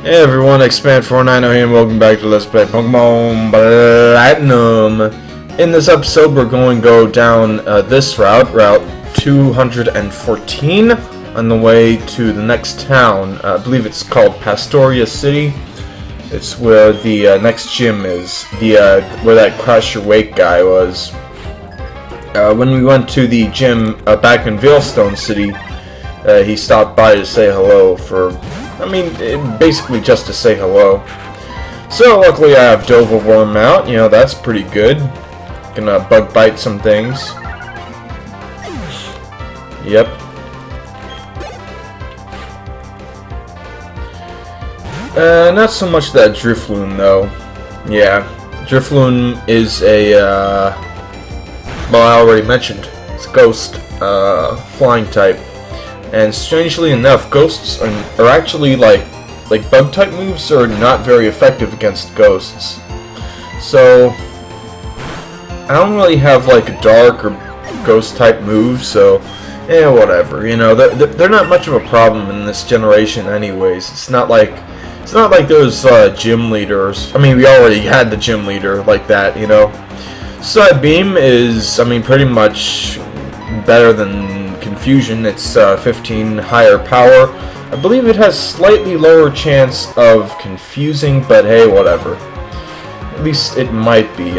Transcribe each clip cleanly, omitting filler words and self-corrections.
Hey everyone, Expand490 here and welcome back to Let's Play Pokemon Platinum. In this episode we're going to go down this route, Route 214, on the way to the next town. I believe it's called Pastoria City. It's where the next gym is, where that Crash Your Wake guy was. When we went to the gym back in Veilstone City, he stopped by to say hello basically just to say hello. So luckily I have Dovaworm out, that's pretty good. Gonna bug bite some things. Yep. Not so much that Drifloon though. Yeah, Drifloon is a, well, I already mentioned, it's a ghost, flying type. And strangely enough, ghosts are actually like bug type moves are not very effective against ghosts. So I don't really have like a dark or ghost type move, so whatever. They're not much of a problem in this generation, anyways. It's not like those gym leaders. I mean, we already had the gym leader like that, Side Beam is, pretty much better than Confusion. It's 15 higher power. I believe it has slightly lower chance of confusing, but hey, whatever. At least it might be.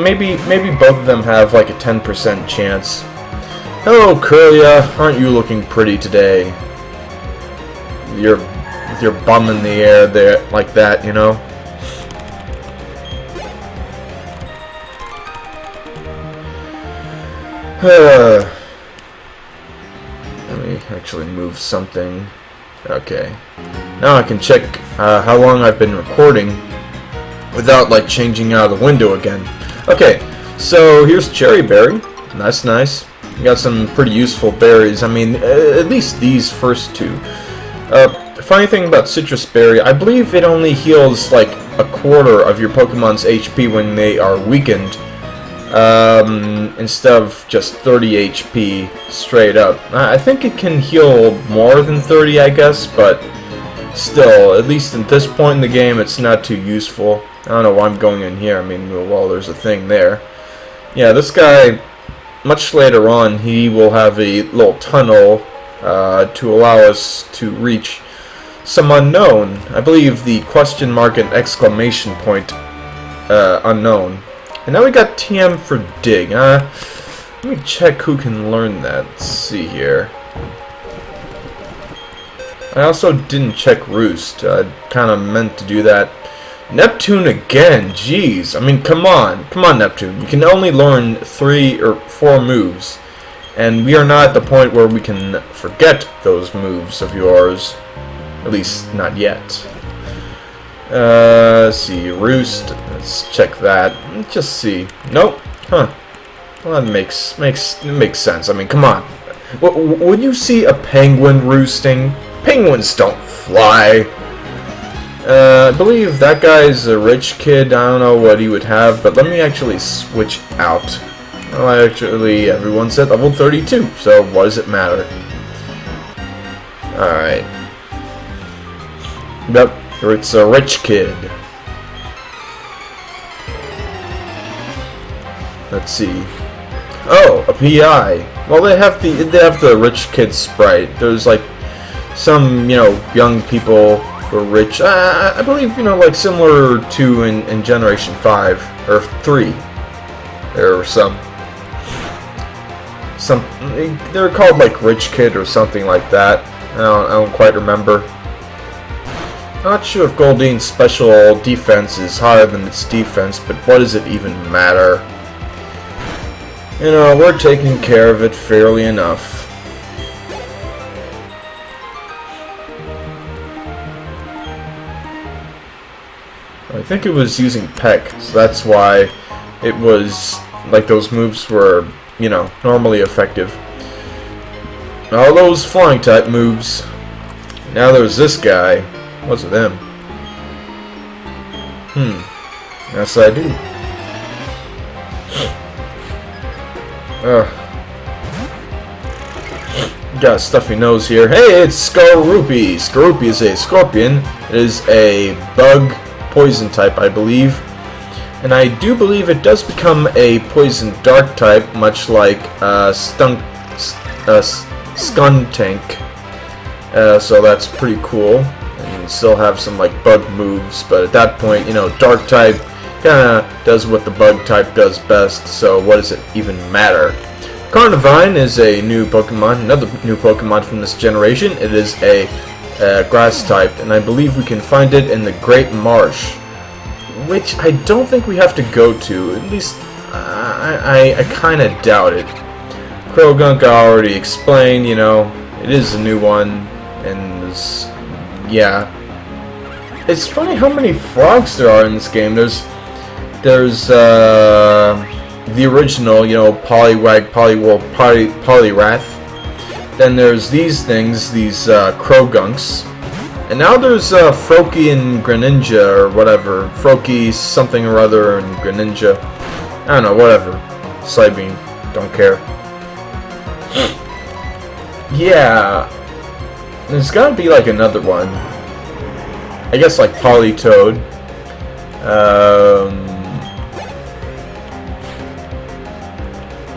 Maybe both of them have like a 10% chance. Hello, Curlia. Aren't you looking pretty today? With your bum in the air there, like that, Let me actually move something. Okay. Now I can check how long I've been recording without like changing out of the window again. Okay, so here's Cherry Berry. That's nice. Got some pretty useful berries. At least these first two. Funny thing about Citrus Berry, I believe it only heals like a quarter of your Pokemon's HP when they are weakened. Instead of just 30 HP straight up. I think it can heal more than 30, I guess, but still, at least at this point in the game, it's not too useful. I don't know why I'm going in here. Well, there's a thing there. Yeah, this guy, much later on, he will have a little tunnel to allow us to reach some unknown. I believe the question mark and exclamation point unknown. And now we got TM for Dig. Let me check who can learn that. Let's see here. I also didn't check Roost. I kind of meant to do that. Neptune again. Jeez. Come on. Come on, Neptune. You can only learn 3 or 4 moves. And we are not at the point where we can forget those moves of yours. At least, not yet. Let's see, Roost. Let's check that. Let's just see. Nope. Huh. Well, that makes sense. Come on. Would you see a penguin roosting? Penguins don't fly. I believe that guy's a rich kid. I don't know what he would have, but let me actually switch out. Well, actually, everyone's at level 32, so what does it matter? Alright. Yep. It's a rich kid. Let's see. Oh, a PI. Well, they have the rich kid sprite. There's like some young people who are rich. I believe like similar to in Generation 5 or 3. There are some. They're called like Rich Kid or something like that. I don't quite remember. Not sure if Goldine's special defense is higher than its defense, but what does it even matter? We're taking care of it fairly enough. I think it was using Peck, so that's why it was like those moves were, normally effective. All those flying type moves. Now there's this guy. What's with him? Yes, I do. Got a stuffy nose here. Hey, it's Skorupi! Skorupi is a scorpion. It It is a bug poison type, I believe. And I do believe it does become a poison dark type, much like Skuntank. So that's pretty cool. And you still have some like bug moves, but at that point, you know, dark type kinda does what the bug type does best, so what does it even matter? Carnivine is a new Pokemon, another new Pokemon from this generation. It is a grass type, and I believe we can find it in the Great Marsh, which I don't think we have to go to. At least I kind of doubt it. Krogunk I already explained, you know, it is a new one, and this, yeah. It's funny how many frogs there are in this game. There's the original, you know, Poliwag, Poliwolf, Poliwrath. Then there's these things, these Krogunks. And now there's Froakie and Greninja, or whatever. Froakie something or other and Greninja. I don't know, whatever. Psybeam, don't care. Yeah. There's gotta be like another one. I guess like Politoed.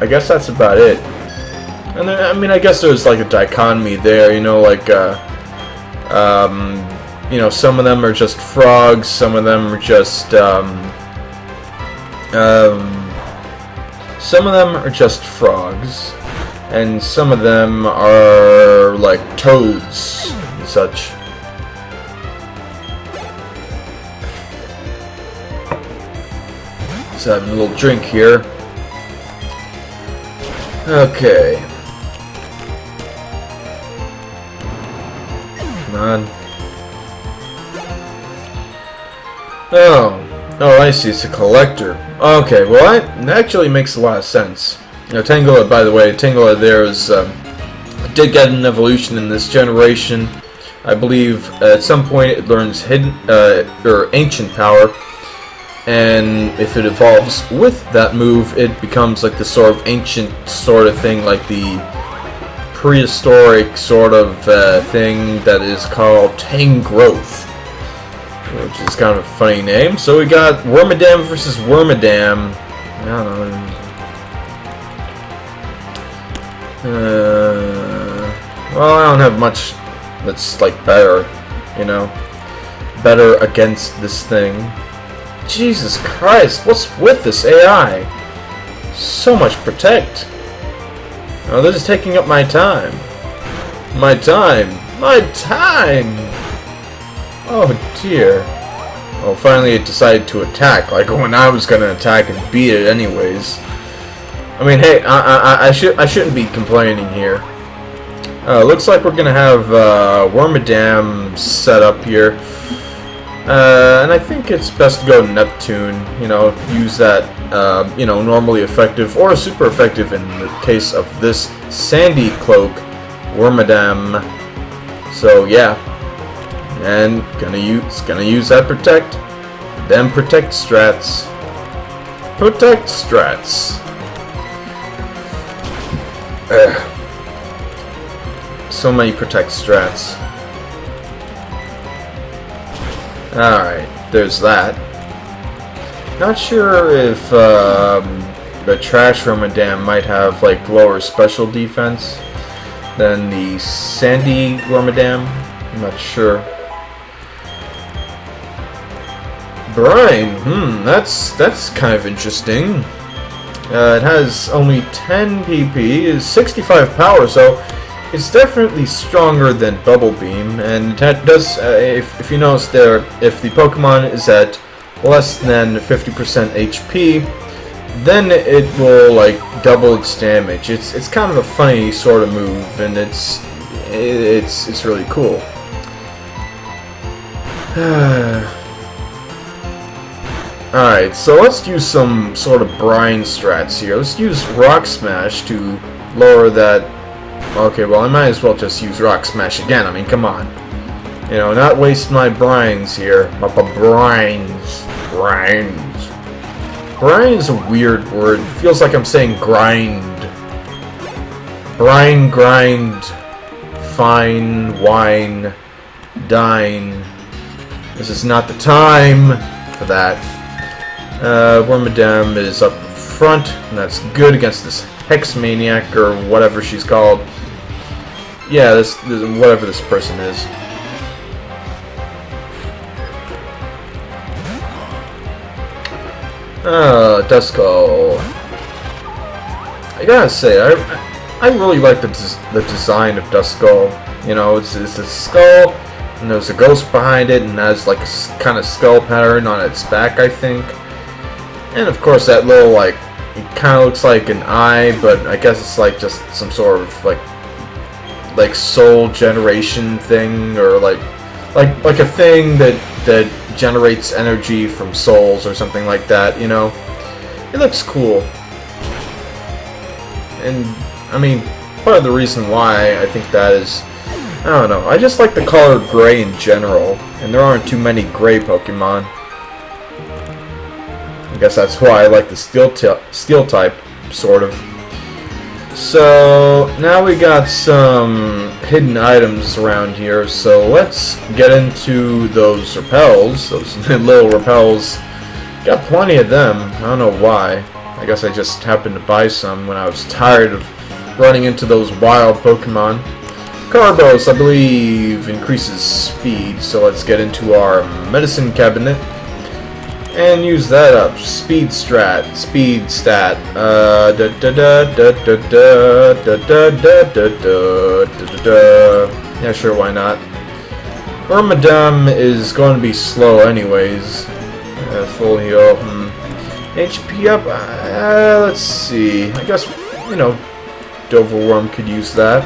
I guess that's about it. And then, I mean, I guess there's like a dichotomy there, you know, like, you know, some of them are just frogs, some of them are just, some of them are just frogs, and some of them are like toads and such. Just having a little drink here. Okay. Come on. Oh, I see. It's a collector. Okay, well, that actually makes a lot of sense. You know, Tangela, by the way, Tangela there is did get an evolution in this generation. I believe at some point it learns hidden or ancient power. And if it evolves with that move, it becomes like the sort of ancient sort of thing, like the prehistoric sort of thing that is called Tangrowth, which is kind of a funny name. So we got Wormadam versus Wormadam. I don't know. Well, I don't have much that's like better, you know, better against this thing. Jesus Christ, what's with this AI? So much protect. Oh, this is taking up my time. My time. My time! Oh dear. Well, finally it decided to attack, like when I was gonna attack and beat it anyways. I mean, hey, I shouldn't be complaining here. Looks like we're gonna have Wormadam set up here. And I think it's best to go Neptune, you know, use that, you know, normally effective or super effective in the case of this Sandy Cloak Wormadam. So yeah, and gonna use that protect, then protect strats, So many protect strats. Alright, there's that. Not sure if the Trash Wormadam might have like lower special defense than the Sandy Wormadam. I'm not sure. Brine, that's kind of interesting. It has only 10 PP, is 65 power, so it's definitely stronger than Bubble Beam, and that does, if you notice there, if the Pokemon is at less than 50% HP, then it will like double its damage. It's kind of a funny sort of move, and it's really cool. Alright, so let's use some sort of brine strats here. Let's use Rock Smash to lower that. Okay, well, I might as well just use Rock Smash again. I mean, come on. You know, not waste my brines here. Brines. Brine is a weird word. It feels like I'm saying grind. Brine, grind, fine, wine, dine. This is not the time for that. Wormadam is up front, and that's good against this Hex Maniac, or whatever she's called. Yeah, this whatever this person is. Duskull. I gotta say, I really like the design of Duskull. You know, it's a skull, and there's a ghost behind it, and has like a kind of skull pattern on its back, I think. And of course, that little like, it kind of looks like an eye, but I guess it's like just some sort of like soul generation thing, or like a thing that generates energy from souls or something like that, you know. It looks cool. And I mean, part of the reason why I think that is, I don't know, I just like the color gray in general, and there aren't too many gray Pokemon. I guess that's why I like the steel type, sort of. So now we got some hidden items around here, so let's get into those repels, those little repels. Got plenty of them, I don't know why. I guess I just happened to buy some when I was tired of running into those wild Pokemon. Carbos, I believe, increases speed, so let's get into our medicine cabinet and use that up. Speed stat. Yeah, sure, why not? Wormadam is going to be slow anyways. Full heal. HP up. Let's see. I guess, you know, Doverworm could use that.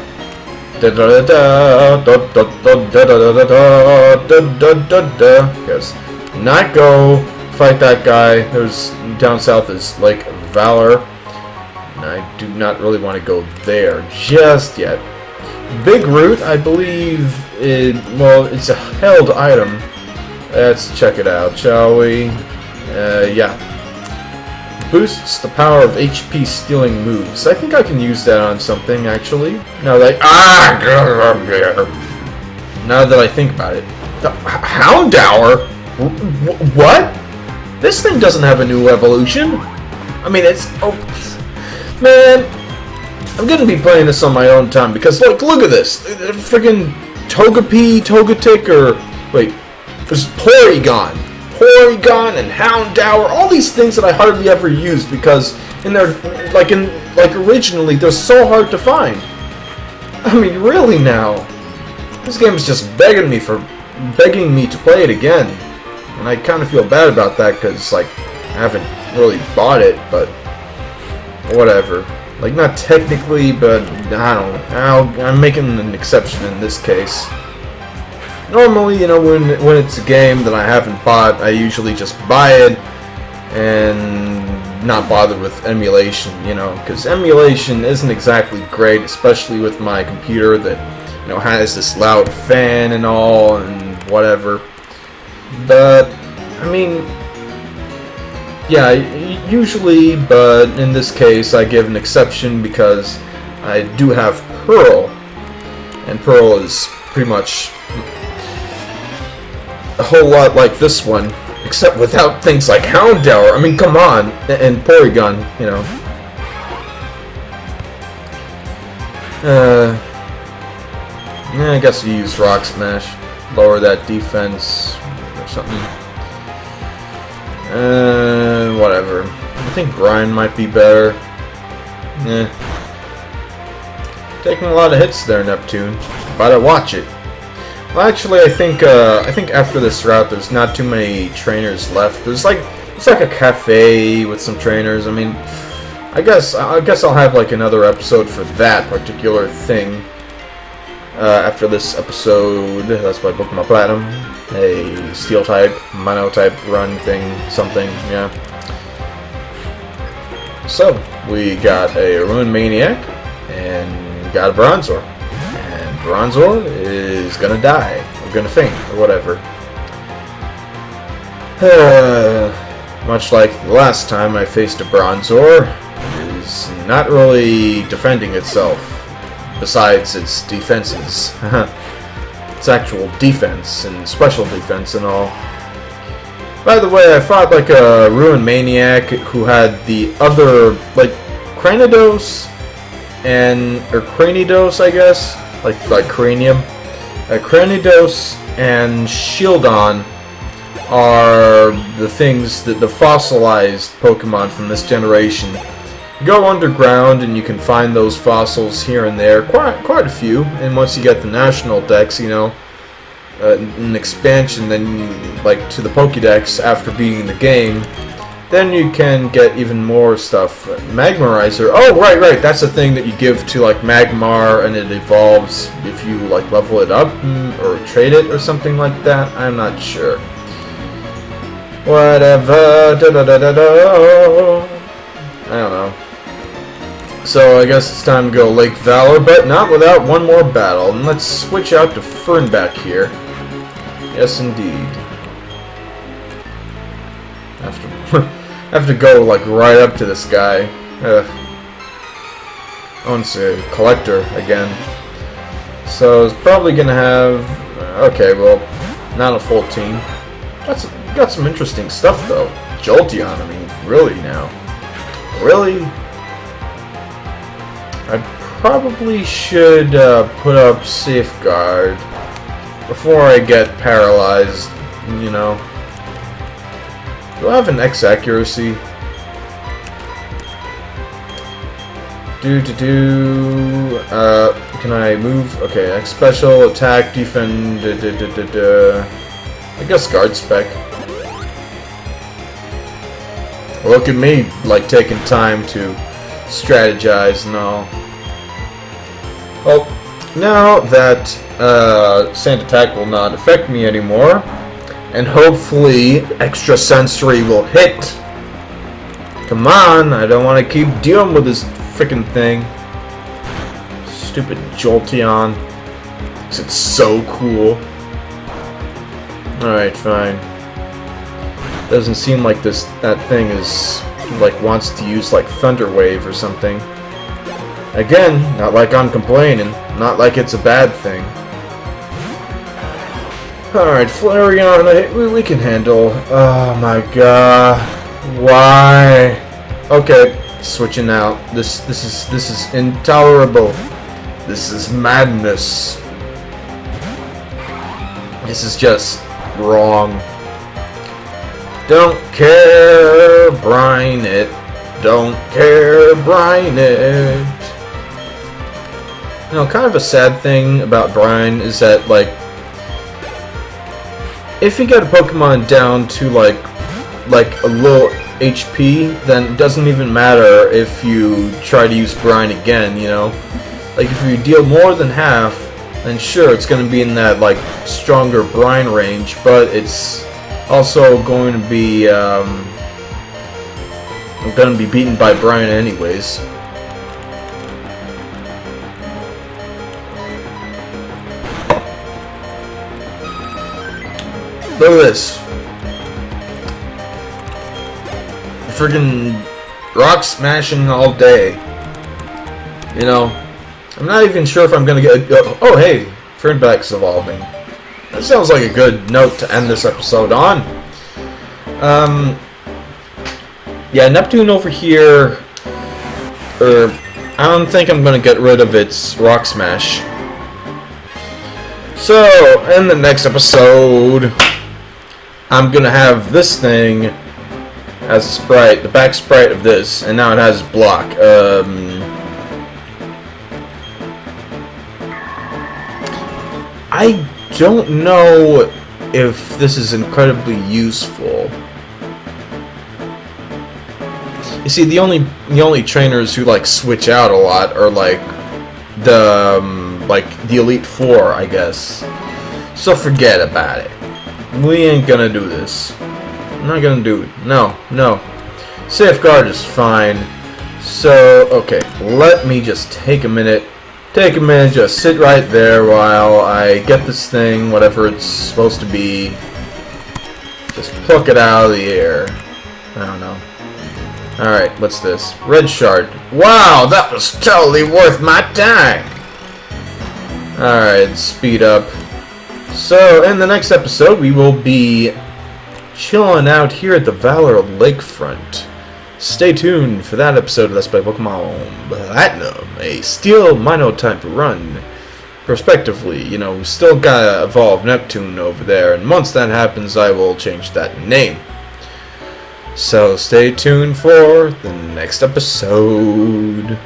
Yes. Not go fight that guy. There's down south is Lake Valor. And I do not really want to go there just yet. Big Root, I believe, well, it's a held item. Let's check it out, shall we? Yeah. Boosts the power of HP stealing moves. I think I can use that on something, actually. Now that I think about it. The Houndour? What? This thing doesn't have a new evolution. I mean, it's... Oh, man. I'm gonna be playing this on my own time, because, look at this. Friggin' Togetic, or... Wait. There's Porygon and Houndour, all these things that I hardly ever use because originally they're so hard to find. I mean, really now, this game is just begging me to play it again, and I kind of feel bad about that because like I haven't really bought it, but whatever. Like, not technically, but I don't know. I'm making an exception in this case. Normally, you know, when it's a game that I haven't bought, I usually just buy it and not bother with emulation, you know, because emulation isn't exactly great, especially with my computer that, you know, has this loud fan and all and whatever. But, I mean, yeah, usually, but in this case, I give an exception because I do have Pearl, and Pearl is pretty much a whole lot like this one, except without things like Houndour. I mean, come on, and Porygon, you know. Yeah, I guess you use Rock Smash, lower that defense or something. Whatever. I think Brian might be better. Taking a lot of hits there, Neptune. But I watch it. Well, actually, I think after this route, there's not too many trainers left. There's like a cafe with some trainers. I mean, I guess I'll have like another episode for that particular thing after this episode. That's my Pokemon Platinum, a Steel type, Mono type run thing, something. Yeah. So we got a Ruin Maniac and we got a Bronzor. Bronzor is gonna die, or gonna faint, or whatever. Much like the last time I faced a Bronzor, it is not really defending itself, besides its defenses. its actual defense and special defense and all. By the way, I fought like a Ruin Maniac who had the other, like, Cranidos or Cranidos, I guess, like cranium. Cranidos and Shieldon are the things that the fossilized Pokemon from this generation. You go underground and you can find those fossils here and there, quite a few. And once you get the national dex, you know, an expansion, then like to the Pokédex after beating the game, then you can get even more stuff. Magmarizer. Oh, right. That's the thing that you give to like Magmar, and it evolves if you like level it up or trade it or something like that. I'm not sure. Whatever. I don't know. So I guess it's time to go Lake Valor, but not without one more battle. And let's switch out to Fernback here. Yes, indeed. Have to go like right up to this guy. Oh, it's a collector again. So it's probably gonna have. Okay, well, not a full team. Got some interesting stuff though. Jolteon. I mean, really now? Really? I probably should put up Safeguard before I get paralyzed, you know. Do I have an X accuracy? Can I move? Okay, X special, attack, defend, I guess guard spec. Look at me, like, taking time to strategize and all. Well, now that Sand Attack will not affect me anymore, and hopefully extra sensory will hit. Come on, I don't want to keep dealing with this freaking thing. Stupid Jolteon. It's so cool. Alright, fine. Doesn't seem like that thing is like wants to use like Thunder Wave or something. Again, not like I'm complaining, not like it's a bad thing. Alright, Flareon, we can handle. Oh my god. Why? Okay, switching out. This is intolerable. This is madness. This is just wrong. Don't care, brine it. Don't care, brine it. You know, kind of a sad thing about brine is that, like, if you get a Pokemon down to like a low HP, then it doesn't even matter if you try to use brine again, you know? Like, if you deal more than half, then sure, it's going to be in that, like, stronger brine range, but it's also going to be, beaten by brine anyways. Look at this. Friggin' rock smashing all day. You know, I'm not even sure if I'm gonna get. Oh, hey, Fernback's evolving. That sounds like a good note to end this episode on. Yeah, Neptune over here. I don't think I'm gonna get rid of its rock smash. So, in the next episode, I'm gonna have this thing as a sprite, the back sprite of this, and now it has block. I don't know if this is incredibly useful. You see, the only trainers who like switch out a lot are like the Elite Four, I guess. So forget about it. We ain't gonna do this. I'm not gonna do it. No. Safeguard is fine. So, okay, let me just take a minute. Just sit right there while I get this thing, whatever it's supposed to be. Just pluck it out of the air. I don't know. Alright, what's this? Red Shard. Wow, that was totally worth my time! Alright, speed up. So, in the next episode, we will be chilling out here at the Valor Lakefront. Stay tuned for that episode of Let's Play Pokemon Platinum, a Steel Minnow type run. Prospectively, you know, we still gotta evolve Neptune over there, and once that happens, I will change that name. So, stay tuned for the next episode.